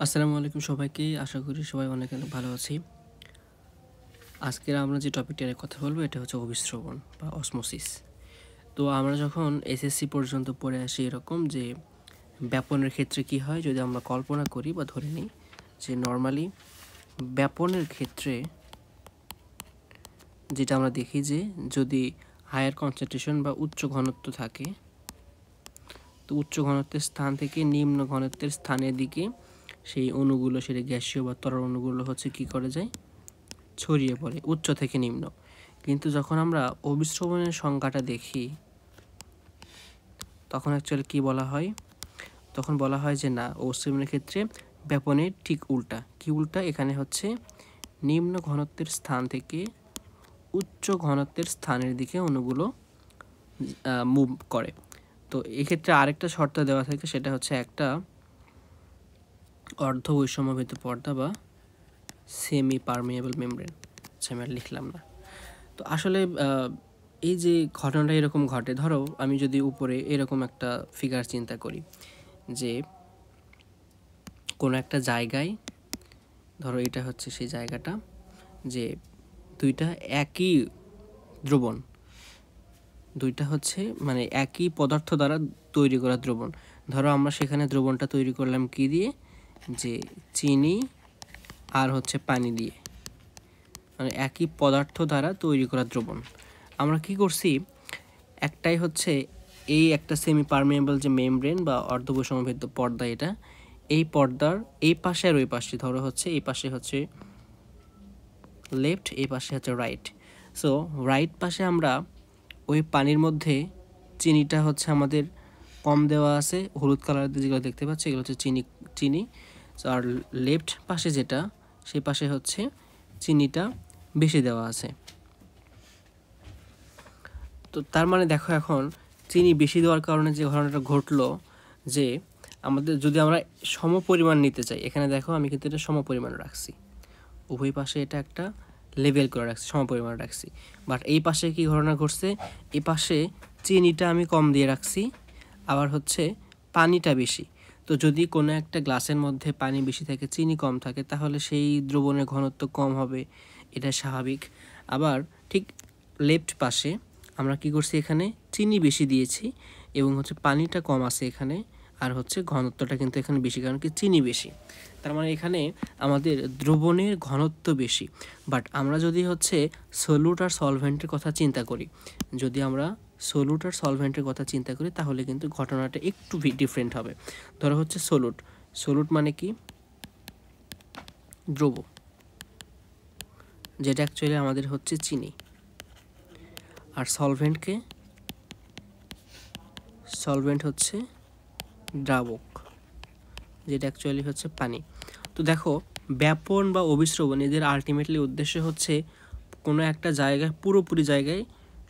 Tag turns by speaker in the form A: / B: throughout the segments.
A: আসসালামু আলাইকুম সবাইকে। আশা করি সবাই অনেক ভালো আছি। আজকের আমরা যে টপিকটা নিয়ে কথা বলবো এটা হচ্ছে অভিস্রবণ বা অসমোসিস। তো আমরা যখন এসএসসি পর্যন্ত পড়ে আসি এরকম যে ব্যাপনের ক্ষেত্রে কি হয়, যদি আমরা কল্পনা করি বা ধরে নিই যে নর্মালি ব্যাপনের ক্ষেত্রে যেটা আমরা দেখি যে যদি হায়ার কনসেন্ট্রেশন বা উচ্চ ঘনত্ব থাকে, তো উচ্চ ঘনত্বের স্থান থেকে নিম্ন ঘনত্বের স্থানের দিকে সেই অণুগুলো, সেটা গ্যাসীয় বা তরল অণুগুলো হচ্ছে কি করে যায়, ছড়িয়ে পড়ে উচ্চ থেকে নিম্ন। কিন্তু যখন আমরা অভিস্রবণের সংখ্যাটা দেখি তখন অ্যাকচুয়ালি কি বলা হয়, তখন বলা হয় যে না, অভিস্রবণের ক্ষেত্রে ব্যাপনের ঠিক উল্টা। কি উল্টা? এখানে হচ্ছে নিম্ন ঘনত্বের স্থান থেকে উচ্চ ঘনত্বের স্থানের দিকে অণুগুলো মুভ করে। তো এক্ষেত্রে আরেকটা শর্ত দেওয়া থাকে, সেটা হচ্ছে একটা অর্ধ বৈষম্যভেদ পর্দা বা সেমি পারমিয়েবল মেমব্রেন। আচ্ছা, আমি আর লিখলাম না। তো আসলে এই যে ঘটনাটা এরকম ঘটে, ধরো আমি যদি উপরে এরকম একটা ফিগার চিন্তা করি যে কোনো একটা জায়গায়, ধরো এটা হচ্ছে সেই জায়গাটা, যে দুইটা একই দ্রবণ, দুইটা হচ্ছে মানে একই পদার্থ দ্বারা তৈরি করা দ্রবণ। ধরো আমরা সেখানে দ্রবণটা তৈরি করলাম কি দিয়ে, যে চিনি আর হচ্ছে পানি দিয়ে, মানে একই পদার্থ দ্বারা তৈরি করা দ্রবণ। আমরা কি করছি, একটাই হচ্ছে এই একটা সেমি পারমিয়েবল যে মেমব্রেন বা অর্ধবৈষম্যভেদ্য পর্দা, এটা এই পর্দার এই পাশে আর ওই পাশে, ধরো হচ্ছে এই পাশে হচ্ছে লেফট, এই পাশে হচ্ছে রাইট। সো রাইট পাশে আমরা ওই পানির মধ্যে চিনিটা হচ্ছে আমাদের কম দেওয়া আছে, হলুদ কালার যেগুলো দেখতে পাচ্ছি এগুলো হচ্ছে চিনি। আর লেফট পাশে যেটা, সেই পাশে হচ্ছে চিনিটা বেশি দেওয়া আছে। তো তার মানে দেখো, এখন চিনি বেশি দেওয়ার কারণে যে ঘটনাটা ঘটলো, যে আমাদের যদি আমরা সমপরিমাণ নিতে চাই, এখানে দেখো আমি কিন্তু এটা সমপরিমাণ রাখছি, উভয় পাশে এটা একটা লেভেল করে রাখছি, সমপরিমাণ রাখছি। বাট এই পাশে কি ঘটনা ঘটছে, এই পাশে চিনিটা আমি কম দিয়ে রাখছি, আবার হচ্ছে পানিটা বেশি। তো যদি কোনো একটা গ্লাসের মধ্যে পানি বেশি থাকে, চিনি কম থাকে, তাহলে সেই দ্রবণের ঘনত্ব কম হবে, এটা স্বাভাবিক। আবার ঠিক লেফট পাশে আমরা কি করছি, এখানে চিনি বেশি দিয়েছি এবং হচ্ছে পানিটা কম আছে এখানে, আর হচ্ছে ঘনত্বটা কিন্তু এখানে বেশি, কারণ কি চিনি বেশি। তার মানে এখানে আমাদের দ্রবণের ঘনত্ব বেশি। বাট আমরা যদি হচ্ছে সলিউট আর সলভেন্টের কথা চিন্তা করি, যদি আমরা সলিউট আর সলভেন্টের কথা চিন্তা করি, তাহলে কিন্তু ঘটনাটা একটু ডিফারেন্ট হবে। ধরো হচ্ছে সলিউট মানে কি, দ্রব, যেটা অ্যাকচুয়ালি আমাদের হচ্ছে চিনি। আর সলভেন্ট হচ্ছে দ্রাবক, যেটা অ্যাকচুয়ালি হচ্ছে পানি। তো দেখো, ব্যাপন বা অভিস্রবণ এদের আলটিমেটলি উদ্দেশ্য হচ্ছে কোনো একটা জায়গায়, পুরোপুরি জায়গায়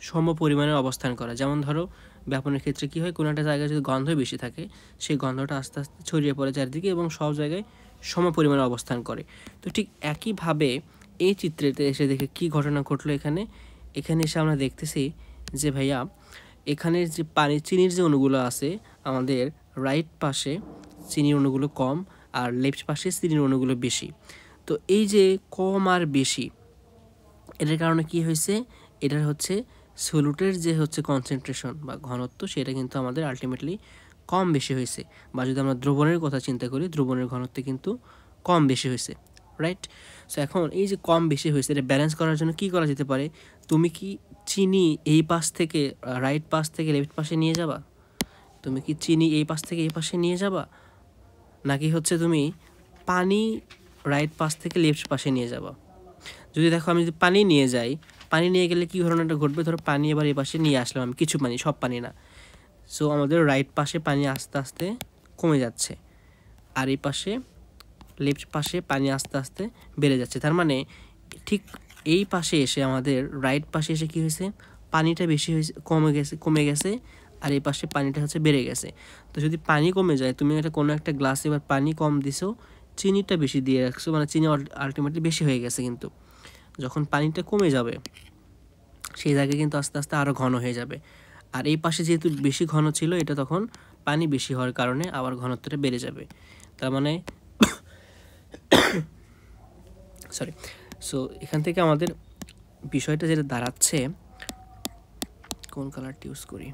A: সমপরিমাণে অবস্থান করা। যেমন ধরো ব্যাপনের ক্ষেত্রে কী হয়, কোনো একটা জায়গায় যদি গন্ধ বেশি থাকে, সেই গন্ধটা আস্তে আস্তে ছড়িয়ে পড়ে চারিদিকে এবং সব জায়গায় সমপরিমাণে অবস্থান করে। তো ঠিক একইভাবে এই চিত্রেতে এসে দেখে কি ঘটনা ঘটলো, এখানে এসে আমরা দেখতেছি যে ভাইয়া, এখানের যে চিনির যে অণুগুলো আছে, আমাদের রাইট পাশে চিনির অণুগুলো কম আর লেফট পাশে চিনির অণুগুলো বেশি। তো এই যে কম আর বেশি, এটার কারণে কি হয়েছে, এটার হচ্ছে সলিউটের যে হচ্ছে কনসেন্ট্রেশন বা ঘনত্ব, সেটা কিন্তু আমাদের আলটিমেটলি কম বেশি হয়েছে। বা যদি আমরা দ্রবণের কথা চিন্তা করি, দ্রবণের ঘনত্ব কিন্তু কম বেশি হয়েছে, রাইট? সো এখন এই যে কম বেশি হয়েছে, এটা ব্যালেন্স করার জন্য কি করা যেতে পারে, তুমি কি চিনি এই পাশ থেকে, রাইট পাশ থেকে লেফট পাশে নিয়ে যাবা? তুমি কি চিনি এই পাশ থেকে এই পাশে নিয়ে যাবা, নাকি হচ্ছে তুমি পানি রাইট পাশ থেকে লেফট পাশে নিয়ে যাবা? যদি দেখো, আমি যদি পানি নিয়ে যাই, পানি নিয়ে গেলে কী ঘটনাটা ঘটবে, ধরো পানি এবার এই পাশে নিয়ে আসলাম আমি, কিছু পানি, সব পানি না। সো আমাদের রাইট পাশে পানি আস্তে আস্তে কমে যাচ্ছে, আর এই পাশে লেফট পাশে পানি আস্তে আস্তে বেড়ে যাচ্ছে। তার মানে ঠিক এই পাশে এসে, আমাদের রাইট পাশে এসে কী হয়েছে, পানিটা বেশি হয়েছে, কমে গেছে, আর এই পাশে পানিটা হচ্ছে বেড়ে গেছে। তো যদি পানি কমে যায়, তুমি কোনো একটা গ্লাসে এবার পানি কম দিছো, চিনিটা বেশি দিয়ে রাখছো, মানে চিনি আলটিমেটলি বেশি হয়ে গেছে। কিন্তু যখন পানিটা কমে যাবে, সেই জায়গায় কিন্তু আস্তে আস্তে আরও ঘন হয়ে যাবে। আর এই পাশে যেহেতু বেশি ঘন ছিল, এটা তখন পানি বেশি হওয়ার কারণে আবার ঘনত্বটা বেড়ে যাবে। তার মানে সরি। সো এখান থেকে আমাদের বিষয়টা যেটা দাঁড়াচ্ছে, কোন কালারটি ইউজ করি,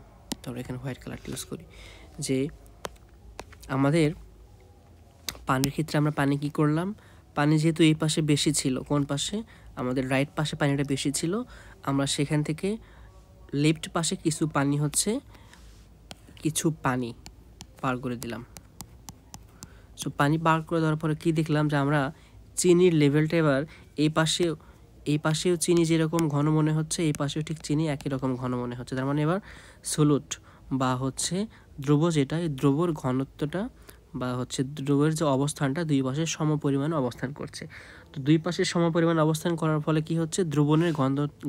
A: ধরো এখানে হোয়াইট কালারটি ইউজ করি, যে আমাদের পানির ক্ষেত্রে আমরা পানি কি করলাম, পানি যেহেতু এই পাশে বেশি ছিল, কোন পাশে, আমাদের রাইট পাশে পানিটা বেশি ছিল, আমরা সেখান থেকে লেফট পাশে কিছু পানি পার করে দিলাম। সো পানি পার করে দেওয়ার পরে কী দেখলাম, যে আমরা চিনির লেভেলটা এবার এই পাশেও চিনি যেরকম ঘন মনে হচ্ছে, এই পাশেও ঠিক চিনি একই রকম ঘন মনে হচ্ছে। তার মানে এবার সলুট বা হচ্ছে দ্রব, যেটা এই দ্রবর ঘনত্বটা বা হচ্ছে দ্রবের যে অবস্থানটা দুই পাশে সম পরিমাণে অবস্থান করছে। তো দুই পাশে সম পরিমাণে অবস্থান করার ফলে কি হচ্ছে, দ্রবণের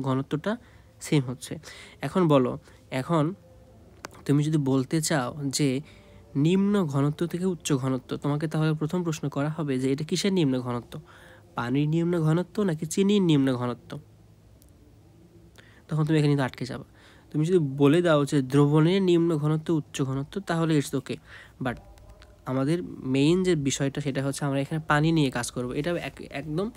A: ঘনত্বটা সেম হচ্ছে। এখন বলো, এখন তুমি যদি বলতে চাও যে নিম্ন ঘনত্ব থেকে উচ্চ ঘনত্ব, তোমাকে তাহলে প্রথম প্রশ্ন করা হবে যে এটা কিসের নিম্ন ঘনত্ব, পানির নিম্ন ঘনত্ব নাকি চিনির নিম্ন ঘনত্ব? তখন তুমি এখানে কিন্তু আটকে যাবে। তুমি যদি বলে দাও যে দ্রবণের নিম্ন ঘনত্ব উচ্চ ঘনত্ব, তাহলে ইটস ওকে। বাট আমাদের মেইন যে বিষয়টা সেটা হচ্ছে আমরা এখানে পানি নিয়ে কাজ করব। এটা একদম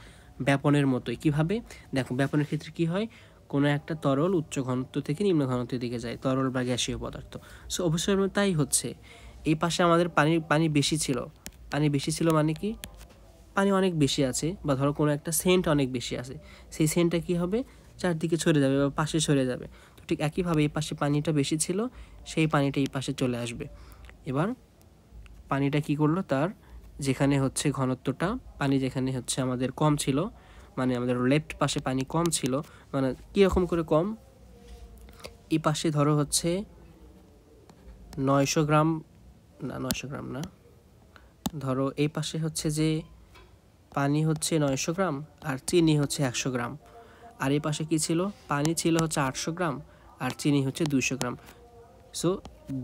A: ব্যাপনের মতোই। কিভাবে দেখো, ব্যাপনের ক্ষেত্রে কি হয়, কোনো একটা তরল উচ্চ ঘনত্ব থেকে নিম্ন ঘনত্বের দিকে যায়, তরল বা গ্যাসীয় পদার্থ। সো অবশ্যই তাই হচ্ছে। এই পাশে আমাদের পানি বেশি ছিল, মানে কি, পানি অনেক বেশি আছে, বা ধরো কোনো একটা সেন্ট অনেক বেশি আছে, সেই সেন্টটা কি হবে, চারদিকে ছড়ে যাবে বা পাশে সরে যাবে। তো ঠিক একইভাবে এই পাশে পানিটা বেশি ছিল, সেই পানিটা এই পাশে চলে আসবে। এবার পানিটা কি করলো, তার যেখানে হচ্ছে ঘনত্বটা, পানি যেখানে হচ্ছে আমাদের কম ছিল, মানে আমাদের লেফট পাশে পানি কম ছিল, মানে কীরকম করে কম, এই পাশে ধরো হচ্ছে 900 গ্রাম না, ধরো এই পাশে হচ্ছে যে পানি হচ্ছে 900 গ্রাম আর চিনি হচ্ছে 100 গ্রাম, আর এই পাশে কি ছিল, পানি ছিল হচ্ছে 800 গ্রাম আর চিনি হচ্ছে 200 গ্রাম। সো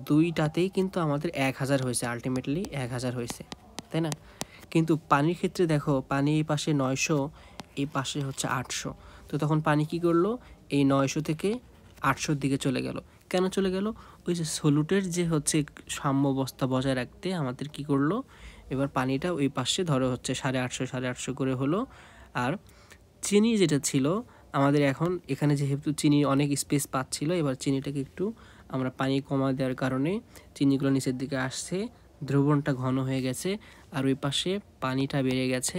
A: দুইটাতেই কিন্তু আমাদের 1000 হয়েছে, আলটিমেটলি 1000 হয়েছে, তাই না? কিন্তু পানির ক্ষেত্রে দেখো, পানি এই পাশে 900, এই পাশে হচ্ছে 800। তো তখন পানি কি করলো, এই 900 থেকে 800-র দিকে চলে গেল। কেন চলে গেল, ওই যে সলুটের যে হচ্ছে সাম্যাবস্থা বজায় রাখতে আমাদের কি করলো, এবার পানিটা ওই পাশে ধরো হচ্ছে 850 করে হলো। আর চিনি যেটা ছিল আমাদের, এখন এখানে যেহেতু চিনি অনেক স্পেস পাচ্ছিল, এবার চিনিটাকে একটু আমরা পানি কমা দেওয়ার কারণে চিনিগুলো নিচের দিকে আসছে, দ্রবণটা ঘন হয়ে গেছে, আর ওই পাশে পানিটা বেড়ে গেছে,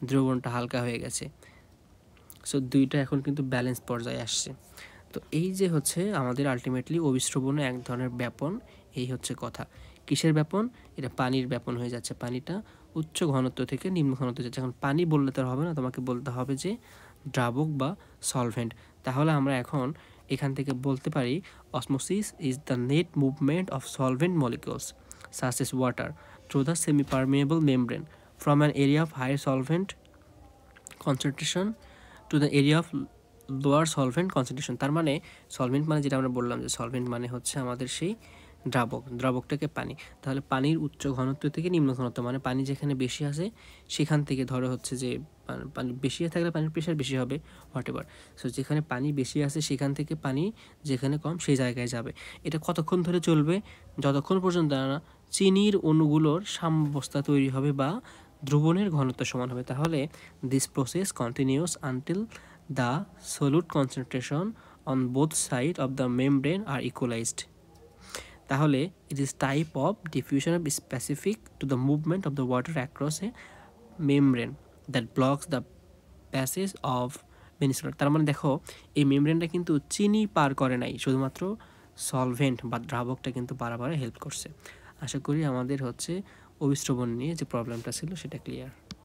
A: দ্রবণটা হালকা হয়ে গেছে। সো দুইটা এখন কিন্তু ব্যালেন্স পর্যায়ে আসছে। তো এই যে হচ্ছে আমাদের আলটিমেটলি অভিস্রবণে এক ধরনের ব্যাপন, এই হচ্ছে কথা। কিসের ব্যাপন, এটা পানির ব্যাপন হয়ে যাচ্ছে, পানিটা উচ্চ ঘনত্ব থেকে নিম্ন ঘনত্ব যাচ্ছে। এখন পানি বললে তো হবে না, তোমাকে বলতে হবে যে দ্রাবক বা সলভেন্ট। তাহলে আমরা এখন এখান থেকে বলতে পারি osmosis is the net movement of solvent molecules such as water through the semi-permeable membrane from an area of higher solvent concentration to the area of lower solvent concentration. তার মানে সলভেন্ট মানে যেটা আমরা বললাম, যে সলভেন্ট মানে হচ্ছে আমাদের সেই দ্রাবকটাকে পানি। তাহলে পানির উচ্চ ঘনত্ব থেকে নিম্ন ঘনত্ব, মানে পানি যেখানে বেশি আছে সেখান থেকে ধরো হচ্ছে যে পানি বেশি থাকলে পানির প্রেশার বেশি হবে, হোয়াট এভার। সো যেখানে পানি বেশি আছে সেখান থেকে পানি যেখানে কম সেই জায়গায় যাবে। এটা কতক্ষণ ধরে চলবে, যতক্ষণ পর্যন্ত না চিনির অণুগুলোর সাম্যাবস্থা তৈরি হবে বা দ্রবণের ঘনত্ব সমান হবে। তাহলে this process continuous until the solute concentration on both sides of the membrane are equalized. তাহলে it is type of diffusion of specific to the movement of the water across a membrane that blocks the passage of many solutes. তার মানে দেখো, এই মেমব্রেনটা কিন্তু চিনি পার করে নাই, শুধুমাত্র সলভেন্ট বা দ্রাবকটা কিন্তু পারাপারে হেল্প করছে। আশা করি আমাদের হচ্ছে অভিস্রবণ নিয়ে যে প্রবলেমটা ছিল সেটা ক্লিয়ার।